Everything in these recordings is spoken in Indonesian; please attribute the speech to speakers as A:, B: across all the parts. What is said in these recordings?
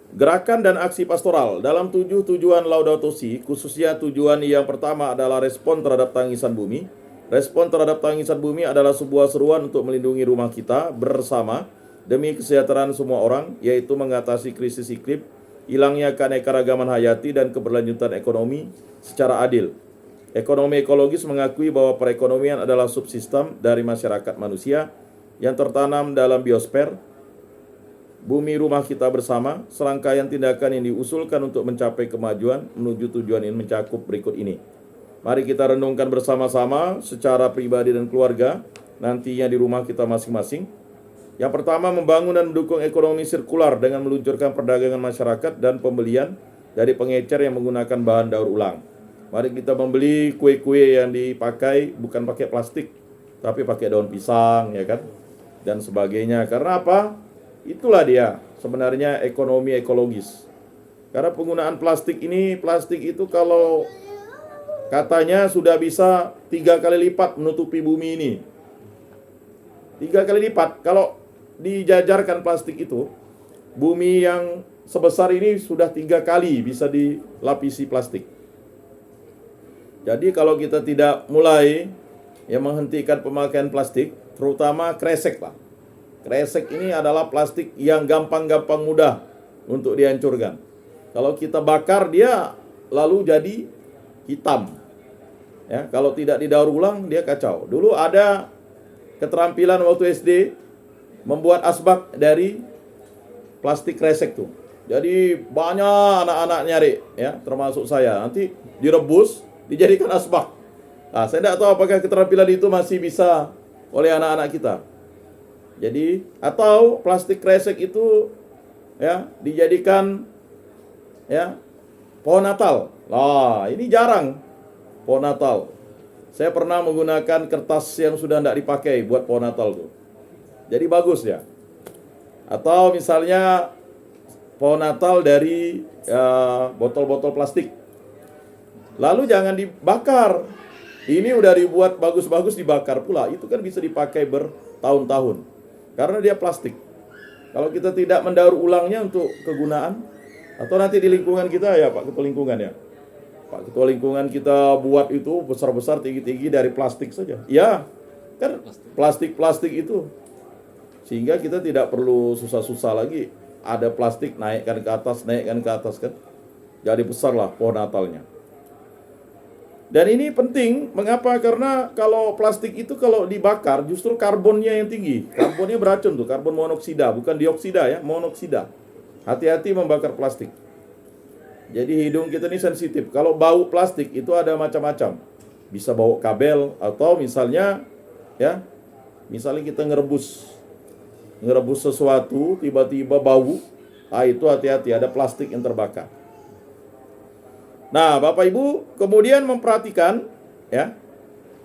A: Gerakan dan aksi pastoral dalam 7 tujuan Laudato Si, khususnya tujuan yang pertama adalah respon terhadap tangisan bumi. Respon terhadap tangisan bumi adalah sebuah seruan untuk melindungi rumah kita bersama demi kesejahteraan semua orang, yaitu mengatasi krisis iklim, hilangnya keanekaragaman hayati, dan keberlanjutan ekonomi secara adil. Ekonomi ekologis mengakui bahwa perekonomian adalah subsistem dari masyarakat manusia yang tertanam dalam biosfer, bumi rumah kita bersama. Serangkaian tindakan yang diusulkan untuk mencapai kemajuan menuju tujuan ini mencakup berikut ini. Mari kita renungkan bersama-sama secara pribadi dan keluarga, nantinya di rumah kita masing-masing. Yang pertama, membangun dan mendukung ekonomi sirkular dengan meluncurkan perdagangan masyarakat dan pembelian dari pengecer yang menggunakan bahan daur ulang. Mari kita membeli kue-kue yang dipakai bukan pakai plastik, tapi pakai daun pisang, ya kan? Dan sebagainya. Karena apa? Itulah dia sebenarnya ekonomi ekologis. Karena penggunaan plastik itu kalau katanya sudah bisa 3 kali lipat menutupi bumi ini. 3 kali lipat. Kalau dijajarkan plastik itu, bumi yang sebesar ini sudah 3 kali bisa dilapisi plastik. Jadi kalau kita tidak mulai menghentikan pemakaian plastik, terutama kresek lah. Kresek ini adalah plastik yang gampang-gampang mudah untuk dihancurkan. Kalau kita bakar dia lalu jadi hitam. Ya, kalau tidak didaur ulang dia kacau. Dulu ada keterampilan waktu SD membuat asbak dari plastik kresek tuh. Jadi banyak anak-anak nyari, ya, termasuk saya. Nanti direbus, dijadikan asbak. Nah, saya tidak tahu apakah keterampilan itu masih bisa oleh anak-anak kita. Jadi, atau plastik kresek itu ya dijadikan ya pohon Natal. Lah, ini jarang pohon Natal. Saya pernah menggunakan kertas yang sudah tidak dipakai buat pohon Natal tuh. Jadi bagus ya. Atau misalnya pohon Natal dari botol-botol plastik. Lalu jangan dibakar. Ini udah dibuat bagus-bagus dibakar pula. Itu kan bisa dipakai bertahun-tahun. Karena dia plastik. Kalau kita tidak mendaur ulangnya untuk kegunaan, atau nanti di lingkungan kita ya Pak Ketua Lingkungan ya. Pak Ketua Lingkungan kita buat itu besar-besar, tinggi-tinggi dari plastik saja. Ya, kan plastik-plastik itu. Sehingga kita tidak perlu susah-susah lagi. Ada plastik naikkan ke atas kan. Jadi besarlah pohon Natalnya. Dan ini penting, mengapa? Karena kalau plastik itu kalau dibakar justru karbonnya yang tinggi. Karbonnya beracun tuh, karbon monoksida, bukan dioksida ya, monoksida. Hati-hati membakar plastik. Jadi hidung kita ini sensitif. Kalau bau plastik itu ada macam-macam. Bisa bau kabel atau misalnya kita ngerebus sesuatu tiba-tiba bau. Ah, itu hati-hati, ada plastik yang terbakar. Nah, Bapak Ibu kemudian memperhatikan ya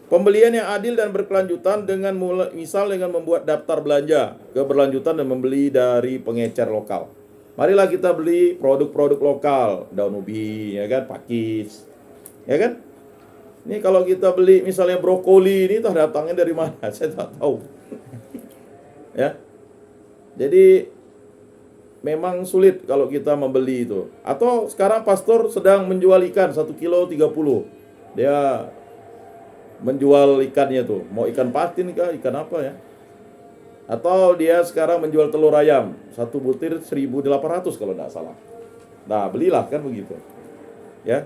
A: pembelian yang adil dan berkelanjutan dengan dengan membuat daftar belanja keberlanjutan dan membeli dari pengecer lokal. Marilah kita beli produk-produk lokal, daun ubi, ya kan, pakis, ya kan. Ini kalau kita beli misalnya brokoli ini datangnya dari mana? Saya tak tahu. Ya, jadi memang sulit kalau kita membeli itu. Atau sekarang pastor sedang menjual ikan 1 kilo 30. Dia menjual ikannya tuh. Mau ikan patin kah, ikan apa ya. Atau dia sekarang menjual telur ayam 1 butir 1.800 kalau tidak salah. Nah, belilah kan begitu. Ya.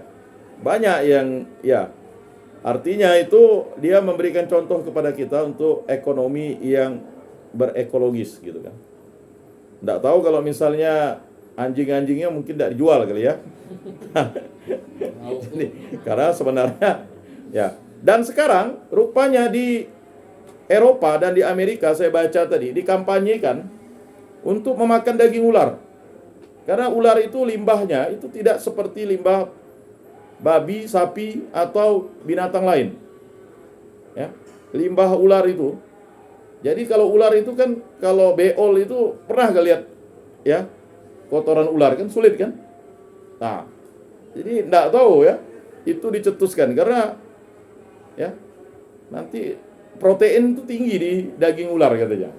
A: Banyak yang artinya itu dia memberikan contoh kepada kita untuk ekonomi yang berekologis gitu kan. Nggak tahu kalau misalnya anjing-anjingnya mungkin tidak dijual kali ya. Karena sebenarnya ya. Dan sekarang rupanya di Eropa dan di Amerika saya baca tadi dikampanyekan untuk memakan daging ular. Karena ular itu limbahnya itu tidak seperti limbah babi, sapi atau binatang lain. Ya. Limbah ular itu. Jadi kalau ular itu kan, kalau beol itu pernah gak lihat ya kotoran ular kan sulit kan. Nah, jadi enggak tahu ya itu dicetuskan karena ya nanti protein itu tinggi di daging ular katanya.